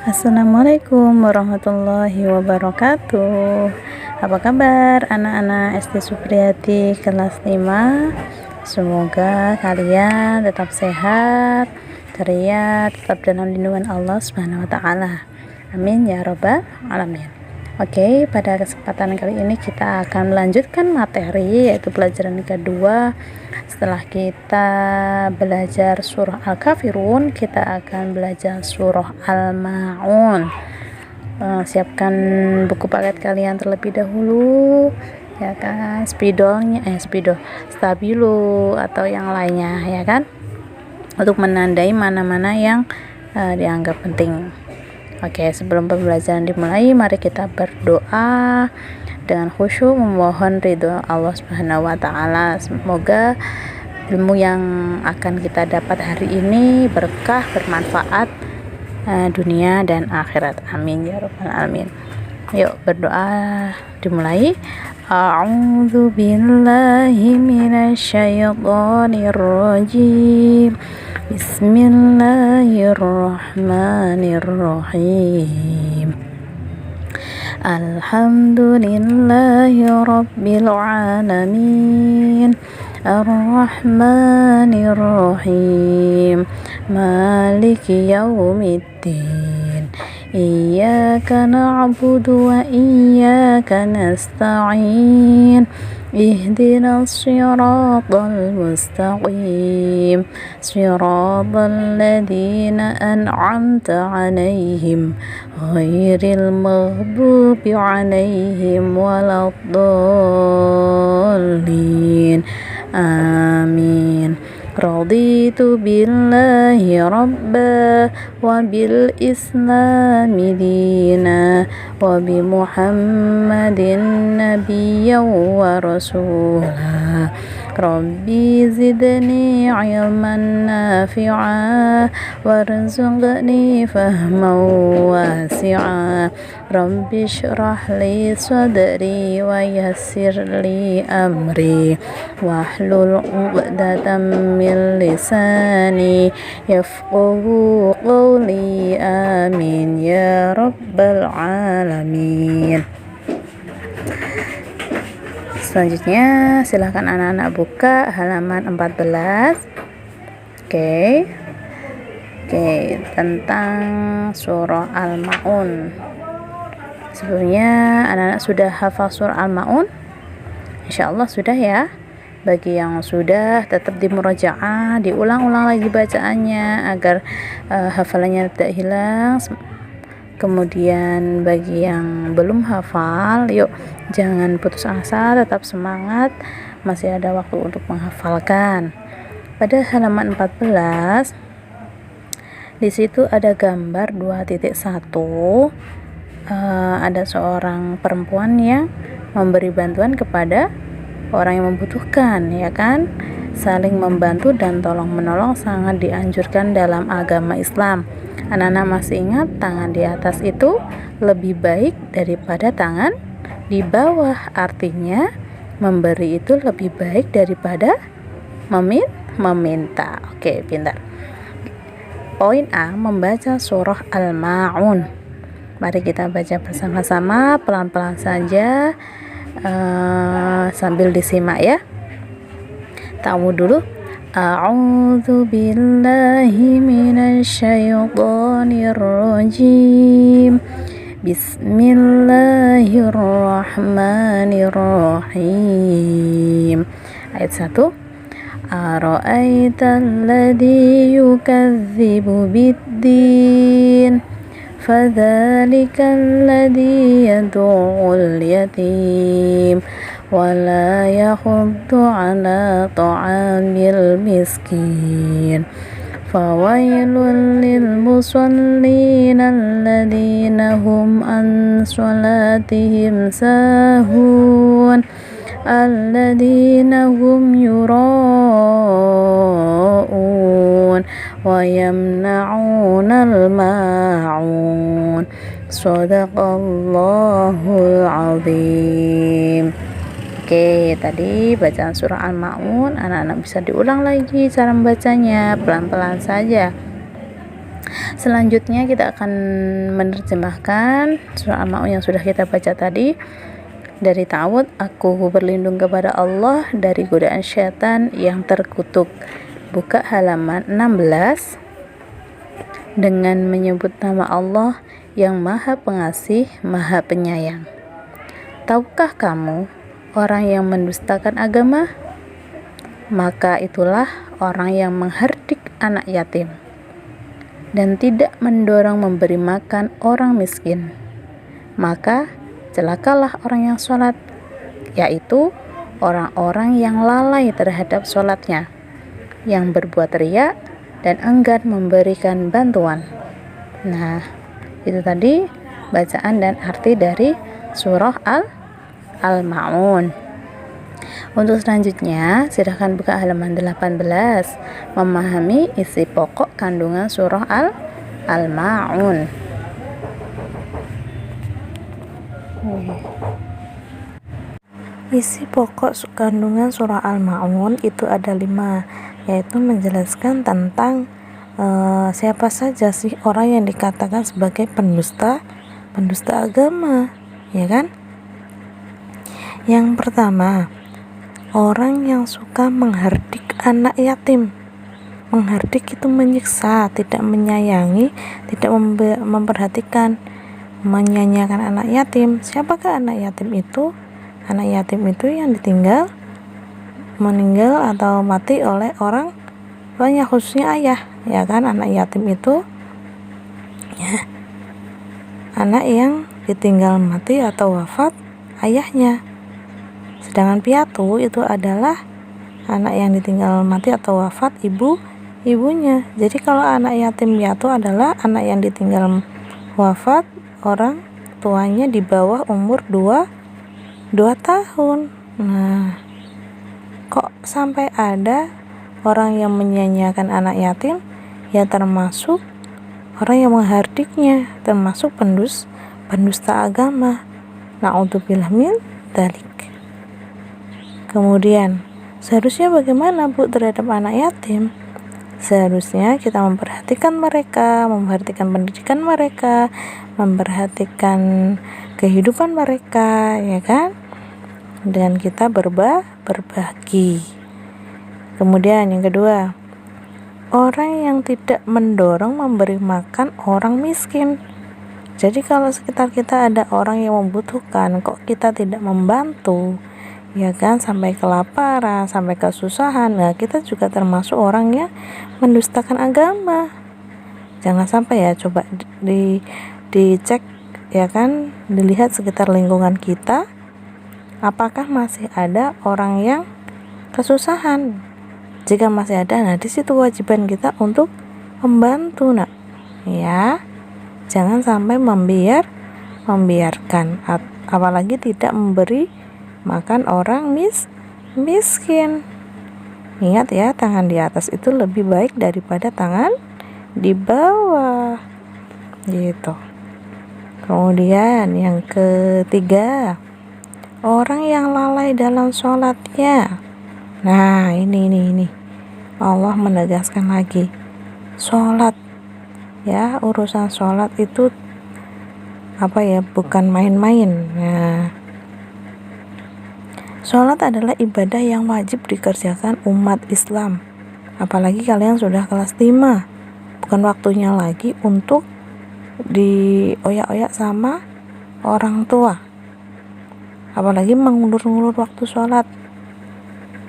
Assalamualaikum warahmatullahi wabarakatuh. Apa kabar anak-anak SD Supriyati kelas 5? Semoga kalian tetap sehat, ceria, tetap dalam lindungan Allah Subhanahu wa taala. Amin ya rabbal alamin. Oke, pada kesempatan kali ini kita akan melanjutkan materi, yaitu pelajaran kedua. Setelah kita belajar surah Al-Kafirun, kita akan belajar surah Al-Ma'un. Siapkan buku paket kalian terlebih dahulu, ya kan, stabilo atau yang lainnya, ya kan, untuk menandai mana-mana yang dianggap penting. Oke, sebelum pembelajaran dimulai, mari kita berdoa dengan khusyuk memohon ridho Allah Subhanahu wa taala. Semoga ilmu yang akan kita dapat hari ini berkah, bermanfaat dunia dan akhirat. Amin ya rabbal alamin. Yuk berdoa dimulai. A'udzu billahi minasyaitonir rajim. Bismillahirrahmanirrahim. Alhamdulillahi rabbil alamin. Ar-Rahmanir-Rahim. Maliki yaumiddin. Iyyaka na'budu wa iyyaka nasta'in. Ihdinas siratal mustaqim, siratal ladzina an'amta 'alaihim ghairil maghdubi 'alaihim waladdallin. Amin. Raditu billahi rabba wa bil islami dina wa bi muhammadin nabiyyan wa rasulah. Rabbi zidni ilman nafi'a warzuqni fahman wasi'a. Rabbi shrah li sadri wa yassir li amri wahlul 'uqdatam min lisani yafqahu qawli. Amin ya rabbal alamin. Selanjutnya silahkan anak-anak buka halaman 14. Oke, tentang surah Al-Ma'un. Sebelumnya anak-anak sudah hafal surah Al-Ma'un? Insyaallah sudah ya. Bagi yang sudah, tetap dimurajaah, diulang-ulang lagi bacaannya agar hafalannya tidak hilang. Kemudian bagi yang belum hafal, yuk jangan putus asa, tetap semangat, masih ada waktu untuk menghafalkan. Pada halaman 14 di situ ada gambar 2.1. Ada seorang perempuan yang memberi bantuan kepada orang yang membutuhkan, ya kan. Saling membantu dan tolong menolong sangat dianjurkan dalam agama Islam. Anak-anak masih ingat, tangan di atas itu lebih baik daripada tangan di bawah. Artinya memberi itu lebih baik daripada meminta. Oke, pintar. Poin A, membaca surah Al-Ma'un. Mari kita baca bersama-sama, pelan-pelan saja, sambil disimak ya. Tahu dulu. A'udzu billahi minasyaitonir rajim. Bismillahirrahmanirrahim. Ayat 1. Ara'aital ladzi yukadzibu biddin. Fadzalikal ladzi yad'ul yatim wala yahuddu ala ta'amil miskin. Fawailul lil musallin alladzina hum an salatihim sahun alladzina hum yura'un wa yamna'unal ma'un. Shadaqallahul azim. Oke, tadi bacaan surah Al-Ma'un, anak-anak bisa diulang lagi cara membacanya, pelan-pelan saja. Selanjutnya kita akan menerjemahkan surah Al-Ma'un yang sudah kita baca tadi. Dari ta'awud, aku berlindung kepada Allah dari godaan syaitan yang terkutuk. Buka halaman 16 dengan menyebut nama Allah yang Maha Pengasih, Maha Penyayang. Tahukah kamu orang yang mendustakan agama? Maka itulah orang yang menghardik anak yatim dan tidak mendorong memberi makan orang miskin. Maka celakalah orang yang sholat, yaitu orang-orang yang lalai terhadap sholatnya, yang berbuat riya dan enggan memberikan bantuan. Nah, itu tadi bacaan dan arti dari surah Al-Ma'un. Untuk selanjutnya, silakan buka halaman 18, memahami isi pokok kandungan surah Al-Ma'un. Isi pokok kandungan surah Al-Ma'un itu ada 5, yaitu menjelaskan tentang siapa saja sih orang yang dikatakan sebagai pendusta agama, ya kan? Yang pertama, orang yang suka menghardik anak yatim. Menghardik itu menyiksa, tidak menyayangi, tidak memperhatikan, menyanyiakan anak yatim. Siapakah anak yatim itu? Anak yatim itu yang meninggal atau mati oleh orang tuanya, khususnya ayah, ya kan? Anak yatim itu ya, anak yang ditinggal mati atau wafat ayahnya. Sedangkan piatu itu adalah anak yang ditinggal mati atau wafat ibunya. Jadi kalau anak yatim piatu adalah anak yang ditinggal wafat orang tuanya di bawah umur 2 tahun. Nah, kok sampai ada orang yang menyanyiakan anak yatim? Ya termasuk orang yang menghardiknya, termasuk pendusta agama. Na'udzubillah min dzalik. Kemudian, seharusnya bagaimana Bu terhadap anak yatim? Seharusnya kita memperhatikan mereka, memperhatikan pendidikan mereka, memperhatikan kehidupan mereka, ya kan? Dan kita berbagi. Kemudian yang kedua, orang yang tidak mendorong memberi makan orang miskin. Jadi kalau sekitar kita ada orang yang membutuhkan, kok kita tidak membantu, ya kan, sampai kelaparan, sampai kesusahan. Nah, kita juga termasuk orang yang mendustakan agama. Jangan sampai ya, coba dicek, ya kan, dilihat sekitar lingkungan kita, apakah masih ada orang yang kesusahan. Jika masih ada, nah di situ kewajiban kita untuk membantu, nak, ya. Jangan sampai membiarkan, apalagi tidak memberi makan orang miskin. Ingat ya, tangan di atas itu lebih baik daripada tangan di bawah, gitu. Kemudian yang ketiga, orang yang lalai dalam sholatnya. Nah, ini Allah menegaskan lagi, sholat, ya, urusan sholat itu bukan main-main. Nah, sholat adalah ibadah yang wajib dikerjakan umat Islam. Apalagi kalian sudah kelas 5, bukan waktunya lagi untuk dioyak-oyak sama orang tua, apalagi mengulur-ngulur waktu sholat.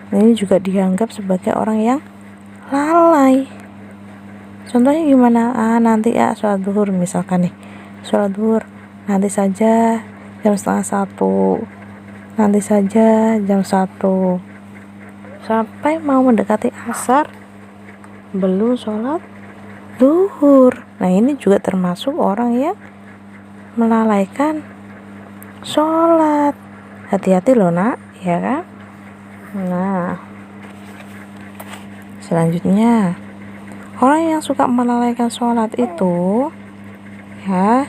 Ini juga dianggap sebagai orang yang lalai. Contohnya gimana? Nanti ya sholat duhur, misalkan nih, sholat duhur nanti saja jam 12:30, nanti saja jam 1, sampai mau mendekati asar belum sholat duhur. Nah, ini juga termasuk orang yang melalaikan sholat. Hati-hati loh, nak, ya kan? Nah, selanjutnya, orang yang suka melalaikan sholat itu ya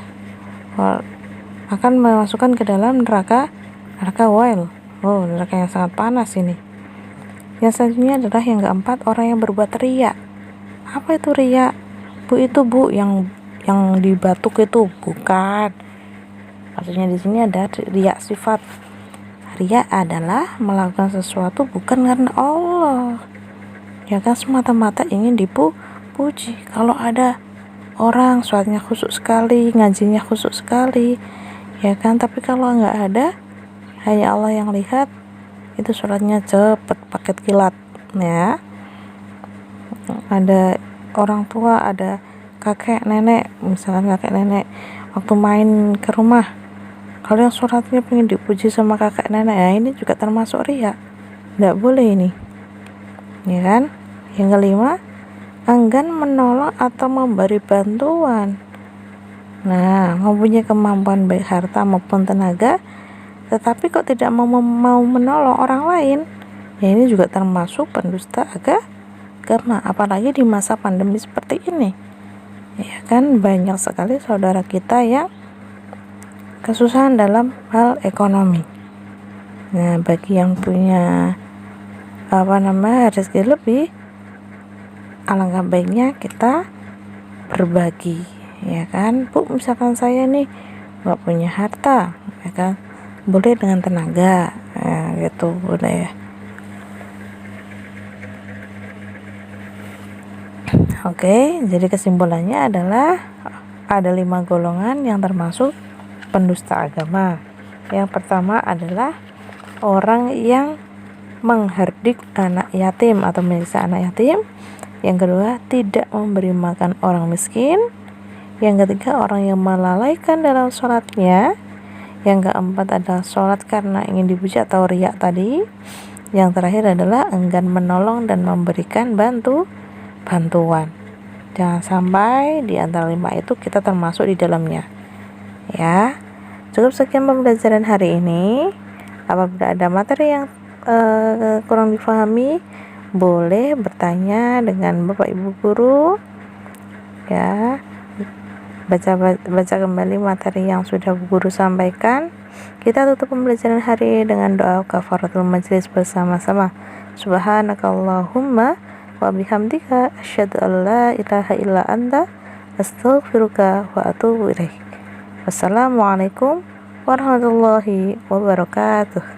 akan memasukkan ke dalam neraka wail. Neraka yang sangat panas ini. Yang selanjutnya adalah yang keempat, orang yang berbuat riya. Apa itu riya? Bu, itu Bu yang dibatuk itu bukan. Maksudnya di sini ada riya sifat. Riya adalah melakukan sesuatu bukan karena Allah, ya kan, semata-mata ingin dipuji. Kalau ada orang sholatnya khusyuk sekali, ngajinya khusyuk sekali, ya kan, tapi kalau nggak ada, hanya Allah yang lihat, itu sholatnya cepet paket kilat, ya. Ada orang tua, ada kakek nenek, misalkan kakek nenek waktu main ke rumah, kalau yang sholatnya pengen dipuji sama kakek nenek, ya ini juga termasuk riya, nggak boleh ini, ya kan. Yang kelima, enggan menolong atau memberi bantuan. Nah, mempunyai kemampuan baik harta maupun tenaga, tetapi kok tidak mau menolong orang lain, ya ini juga termasuk pendusta agama, apalagi di masa pandemi seperti ini, ya kan. Banyak sekali saudara kita yang kesusahan dalam hal ekonomi. Nah, bagi yang punya rezeki lebih, alangkah baiknya kita berbagi, ya kan. Bu, misalkan saya nih nggak punya harta, ya kan, boleh dengan tenaga, ya, gitu boleh ya. Oke, jadi kesimpulannya adalah ada 5 golongan yang termasuk pendusta agama. Yang pertama adalah orang yang menghardik anak yatim atau menyiksa anak yatim. Yang kedua, tidak memberi makan orang miskin. Yang ketiga, orang yang melalaikan dalam sholatnya. Yang keempat adalah sholat karena ingin dipuji atau riya tadi. Yang terakhir adalah enggan menolong dan memberikan bantuan. Jangan sampai di antara 5 itu kita termasuk di dalamnya, ya. Cukup sekian pembelajaran hari ini. Apabila ada materi yang kurang difahami, boleh bertanya dengan Bapak Ibu guru, ya. Baca kembali materi yang sudah guru sampaikan. Kita tutup pembelajaran hari dengan doa kafaratul majlis bersama-sama. Subhanakallahumma wa bihamdika asyhadu an la ilaha illa anta astaghfiruka wa atubu ilaik. Wassalamualaikum warahmatullahi wabarakatuh.